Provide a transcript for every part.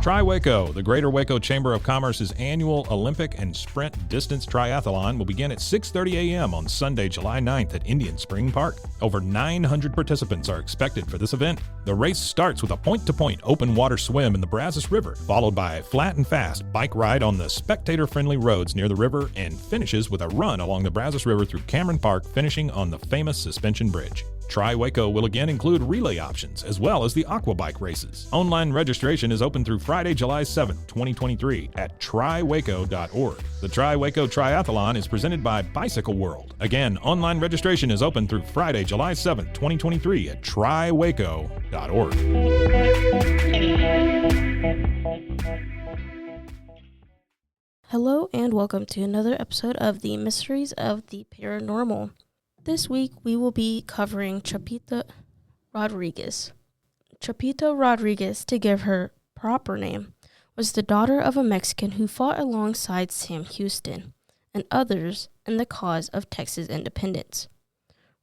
Tri-Waco, the Greater Waco Chamber of Commerce's annual Olympic and Sprint Distance Triathlon will begin at 6:30 a.m. on Sunday, July 9th at Indian Spring Park. Over 900 participants are expected for this event. The race starts with a point-to-point open water swim in the Brazos River, followed by a flat and fast bike ride on the spectator-friendly roads near the river, and finishes with a run along the Brazos River through Cameron Park, finishing on the famous suspension bridge. Tri-Waco will again include relay options, as well as the aqua bike races. Online registration is open through Friday, July 7th, 2023 at triwaco.org. The Tri-Waco Triathlon is presented by Bicycle World. Again, online registration is open through Friday, July 7th, 2023 at triwaco.org. Hello and welcome to another episode of the Mysteries of the Paranormal. This week, we will be covering Chapita Rodriguez. Chapita Rodriguez, to give her proper name, was the daughter of a Mexican who fought alongside Sam Houston and others in the cause of Texas independence.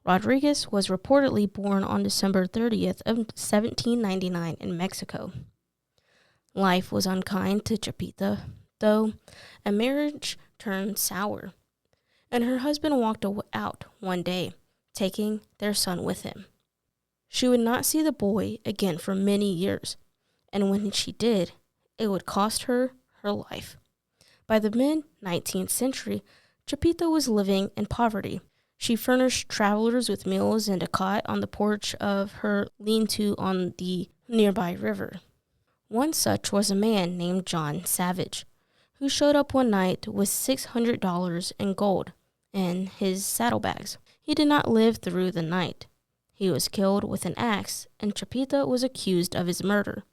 Rodriguez was reportedly born on December 30th of 1799 in Mexico. Life was unkind to Chapita, though, and marriage turned sour, and her husband walked out one day, taking their son with him. She would not see the boy again for many years, and when she did, it would cost her her life. By the mid-19th century, Chapita was living in poverty. She furnished travelers with meals and a cot on the porch of her lean-to on the nearby river. One such was a man named John Savage, who showed up one night with $600 in gold in his saddlebags. He did not live through the night. He was killed with an axe, and Chapita was accused of his murder.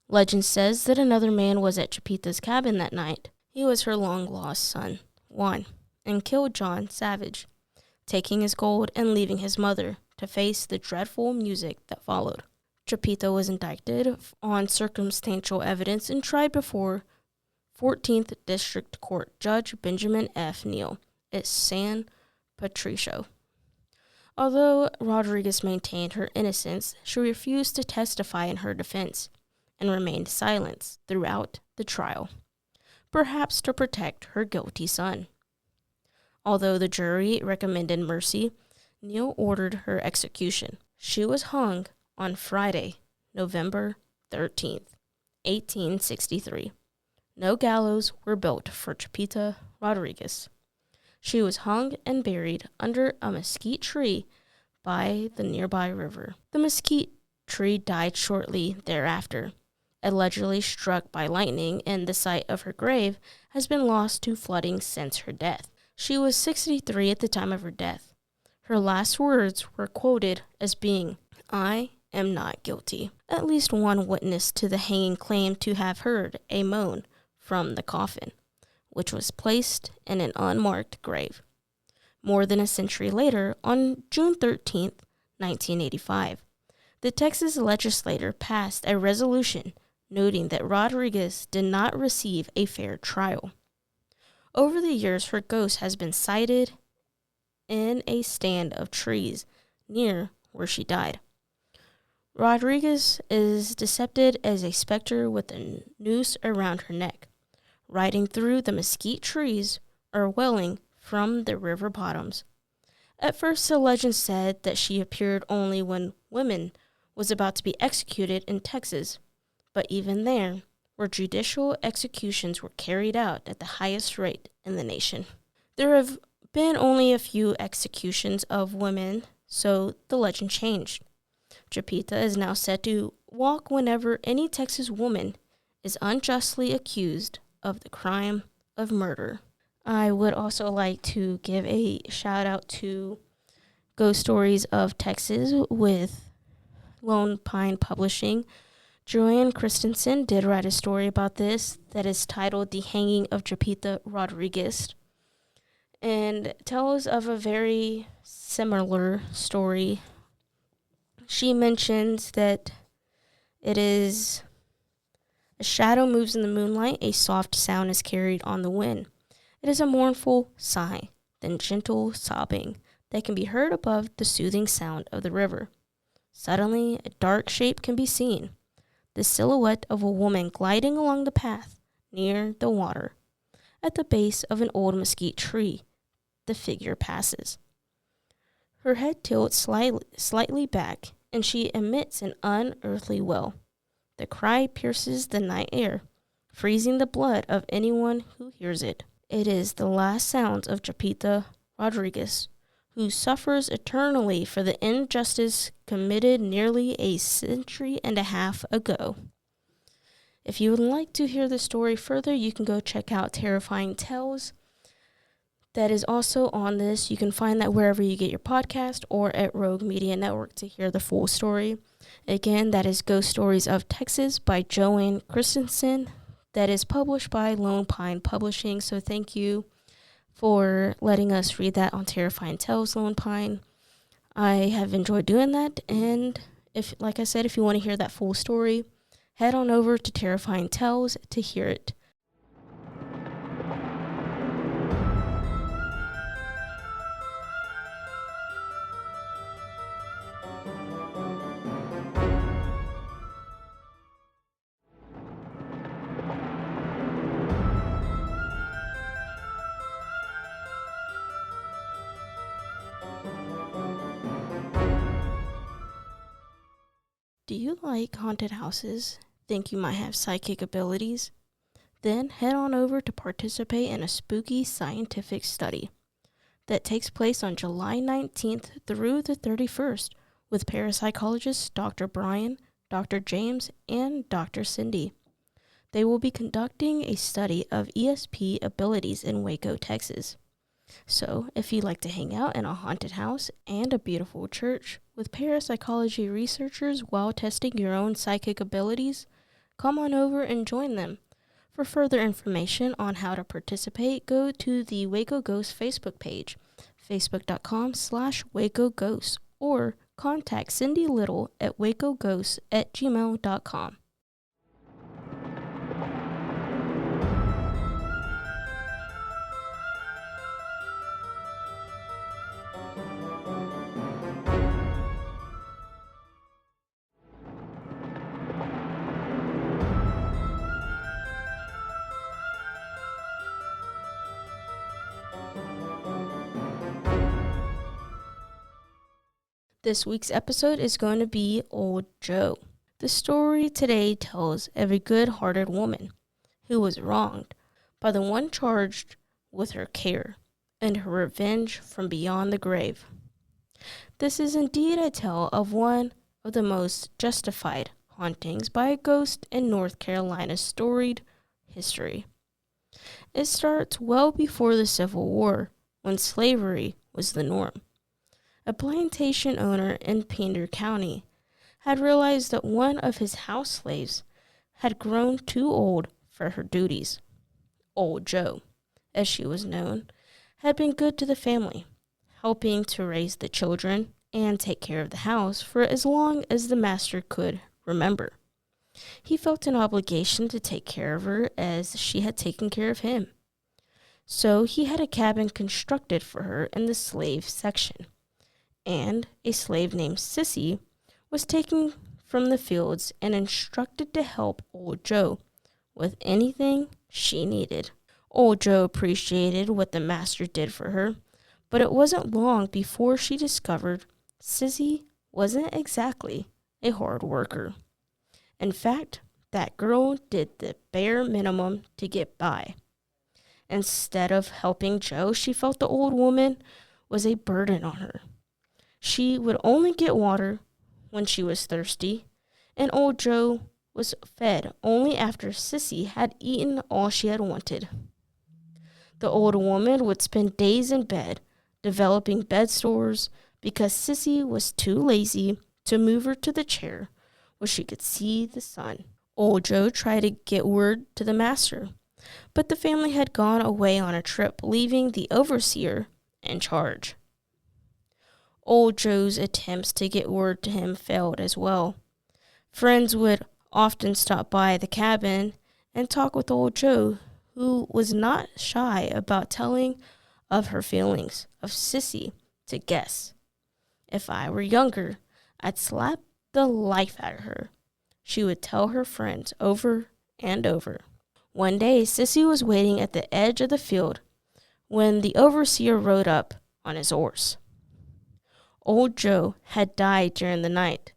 Legend says that another man was at Chapita's cabin that night. He was her long-lost son, Juan, and killed John Savage, taking his gold and leaving his mother to face the dreadful music that followed. Chapita was indicted on circumstantial evidence and tried before 14th District Court Judge Benjamin F. Neal at San Patricio. Although Rodriguez maintained her innocence, she refused to testify in her defense and remained silent throughout the trial, perhaps to protect her guilty son. Although the jury recommended mercy, Neal ordered her execution. She was hung on Friday, November 13th, 1863. No gallows were built for Chapita Rodriguez. She was hung and buried under a mesquite tree by the nearby river. The mesquite tree died shortly thereafter, allegedly struck by lightning, and the site of her grave has been lost to flooding since her death. She was 63 at the time of her death. Her last words were quoted as being, "I am not guilty." At least one witness to the hanging claimed to have heard a moan from the coffin, which was placed in an unmarked grave. More than a century later, on June 13th, 1985, the Texas legislature passed a resolution noting that Rodriguez did not receive a fair trial. Over the years, her ghost has been sighted in a stand of trees near where she died. Rodriguez is depicted as a specter with a noose around her neck, riding through the mesquite trees or welling from the river bottoms. At first, the legend said that she appeared only when women was about to be executed in Texas, but even there, where judicial executions were carried out at the highest rate in the nation. There have been only a few executions of women, so the legend changed. Chapita is now said to walk whenever any Texas woman is unjustly accused of the crime of murder. I would also like to give a shout out to Ghost Stories of Texas with Lone Pine Publishing. Joanne Christensen did write a story about this that is titled The Hanging of Chapita Rodriguez, and tells of a very similar story. She mentions that it is a shadow moves in the moonlight, a soft sound is carried on the wind. It is a mournful sigh, then gentle sobbing that can be heard above the soothing sound of the river. Suddenly, a dark shape can be seen, the silhouette of a woman gliding along the path near the water. At the base of an old mesquite tree, the figure passes. Her head tilts slightly back, and she emits an unearthly wail. The cry pierces the night air, freezing the blood of anyone who hears it. It is the last sounds of Chapita Rodriguez, who suffers eternally for the injustice committed nearly a century and a half ago. If you would like to hear the story further, you can go check out Terrifying Tales. That is also on this. You can find that wherever you get your podcast or at Rogue Media Network to hear the full story. Again, that is Ghost Stories of Texas by Joanne Christensen. That is published by Lone Pine Publishing. So thank you for letting us read that on Terrifying Tales, Lone Pine. I have enjoyed doing that. And if, like I said, if you want to hear that full story, head on over to Terrifying Tales to hear it. Do you like haunted houses? Think you might have psychic abilities? Then head on over to participate in a spooky scientific study that takes place on July 19th through the 31st with parapsychologists Dr. Brian, Dr. James, and Dr. Cindy. They will be conducting a study of ESP abilities in Waco, Texas. So, if you'd like to hang out in a haunted house and a beautiful church with parapsychology researchers while testing your own psychic abilities, come on over and join them. For further information on how to participate, go to the Waco Ghost Facebook page, facebook.com/Waco Ghosts, or contact Cindy Little at wacoghosts@gmail.com. This week's episode is going to be Old Jo. The story today tells of a good-hearted woman who was wronged by the one charged with her care and her revenge from beyond the grave. This is indeed a tale of one of the most justified hauntings by a ghost in North Carolina's storied history. It starts well before the Civil War, when slavery was the norm. A plantation owner in Pender County had realized that one of his house slaves had grown too old for her duties. Old Jo, as she was known, had been good to the family, helping to raise the children and take care of the house for as long as the master could remember. He felt an obligation to take care of her as she had taken care of him. So he had a cabin constructed for her in the slave section, and a slave named Sissy was taken from the fields and instructed to help Old Jo with anything she needed. Old Jo appreciated what the master did for her, but it wasn't long before she discovered Sissy wasn't exactly a hard worker. In fact, that girl did the bare minimum to get by. Instead of helping Jo, she felt the old woman was a burden on her. She would only get water when she was thirsty, and Old Jo was fed only after Sissy had eaten all she had wanted. The old woman would spend days in bed, developing bed sores, because Sissy was too lazy to move her to the chair where she could see the sun. Old Jo tried to get word to the master, but the family had gone away on a trip, leaving the overseer in charge. Old Jo's attempts to get word to him failed as well. Friends would often stop by the cabin and talk with Old Jo, who was not shy about telling of her feelings of Sissy to guests. If I were younger, I'd slap the life out of her. She would tell her friends over and over. One day, Sissy was waiting at the edge of the field when the overseer rode up on his horse. Old Jo had died during the night.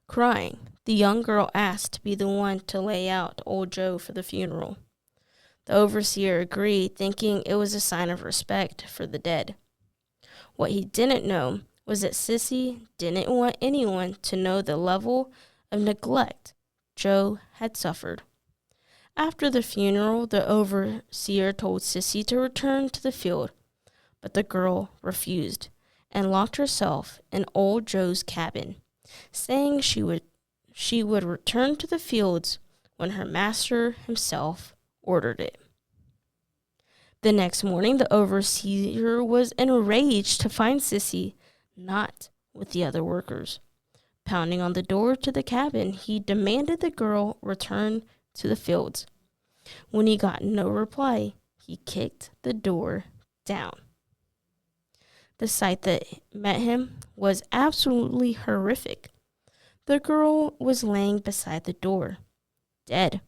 Crying, the young girl asked to be the one to lay out Old Jo for the funeral. The overseer agreed, thinking it was a sign of respect for the dead. What he didn't know was that Sissy didn't want anyone to know the level of neglect Jo had suffered. After the funeral, the overseer told Sissy to return to the field, but the girl refused and locked herself in Old Jo's cabin, saying she would return to the fields when her master himself ordered it. The next morning, the overseer was enraged to find Sissy not with the other workers. Pounding on the door to the cabin, he demanded the girl return to the fields. When he got no reply, he kicked the door down. The sight that met him was absolutely horrific. The girl was laying beside the door, dead.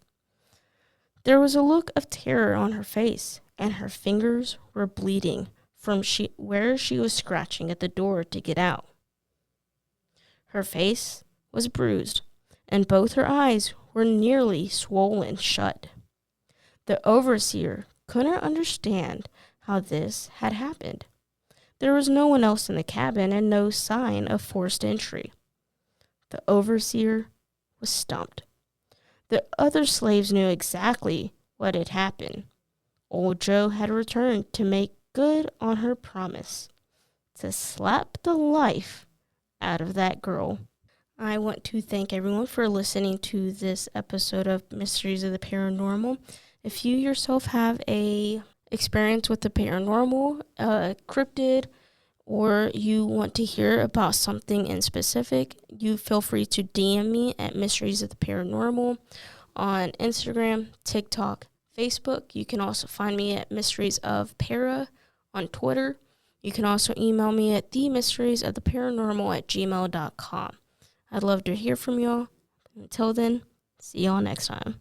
There was a look of terror on her face, and her fingers were bleeding from where she was scratching at the door to get out. Her face was bruised, and both her eyes were nearly swollen shut. The overseer couldn't understand how this had happened. There was no one else in the cabin and no sign of forced entry. The overseer was stumped. The other slaves knew exactly what had happened. Old Jo had returned to make good on her promise to slap the life out of that girl. I want to thank everyone for listening to this episode of Mysteries of the Paranormal. If you yourself have a experience with the paranormal, cryptid, or you want to hear about something in specific, you feel free to DM me at Mysteries of the Paranormal on Instagram, TikTok, Facebook. You can also find me at Mysteries of Para on Twitter. You can also email me at themysteriesoftheparanormal@gmail.com. I'd love to hear from y'all. Until then, see y'all next time.